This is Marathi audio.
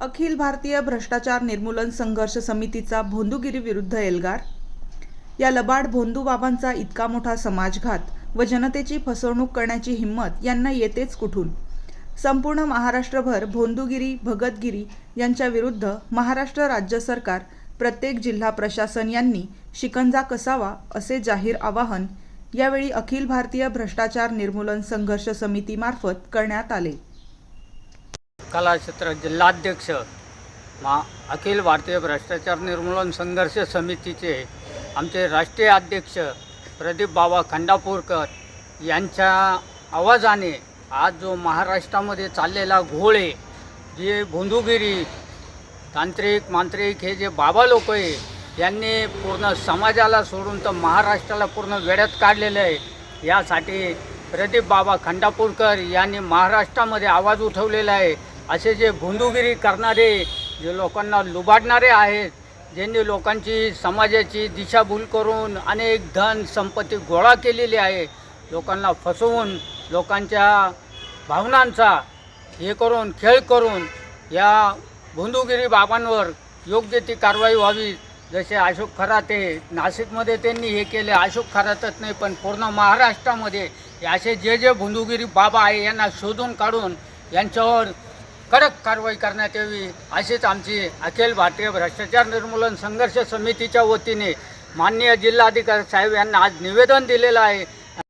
अखिल भारतीय भ्रष्टाचार निर्मूलन संघर्ष समितीचा भोंदूगिरी विरुद्ध एल्गार. या लबाड भोंदूबाबांचा इतका मोठा समाजघात व जनतेची फसवणूक करण्याची हिंमत यांना येतेच कुठून? संपूर्ण महाराष्ट्रभर भोंदूगिरी भगतगिरी यांच्या विरुद्ध महाराष्ट्र राज्य सरकार, प्रत्येक जिल्हा प्रशासन यांनी शिकंजा कसावा असे जाहीर आवाहन यावेळी अखिल भारतीय भ्रष्टाचार निर्मूलन संघर्ष समितीमार्फत करण्यात आले. कलाक्षेत्र जिल्हाध्यक्ष अखिल भारतीय भ्रष्टाचार निर्मूलन संघर्ष समितीचे आमचे राष्ट्रीय अध्यक्ष प्रदीप बाबा खंडापूरकर यांच्या आवाजाने आज जो महाराष्ट्रामध्ये चाललेला घोळ आहे, जे भोंदूगिरी तांत्रिक मांत्रिक हे जे बाबा लोक आहे यांनी पूर्ण समाजाला सोडून तर महाराष्ट्राला पूर्ण वेड्यात काढलेलं आहे. यासाठी प्रदीप बाबा खंडापूरकर यांनी महाराष्ट्रामध्ये आवाज उठवलेला आहे. असे जे भोंदूगिरी करणारे, जे लोकांना लुबाडणारे आहेत, ज्यांनी लोकांची समाजाची दिशाभूल करून अनेक धन संपत्ती गोळा केलेली आहे, लोकांना फसवून लोकांच्या भावनांचा हे करून खेळ करून या भोंदूगिरी बाबांवर योग्य ती कारवाई व्हावी. जसे अशोक खराते नाशिकमध्ये त्यांनी हे केले, अशोक खरातच नाही पण पूर्ण महाराष्ट्रामध्ये असे जे भोंदूगिरी बाबा आहे यांना शोधून काढून यांच्यावर कडक कारवाई करण्यात यावी, अशीच आमची अखिल भारतीय भ्रष्टाचार निर्मूलन संघर्ष समितीच्या वतीने माननीय जिल्हाधिकारी साहेब यांना आज निवेदन दिलेलं आहे.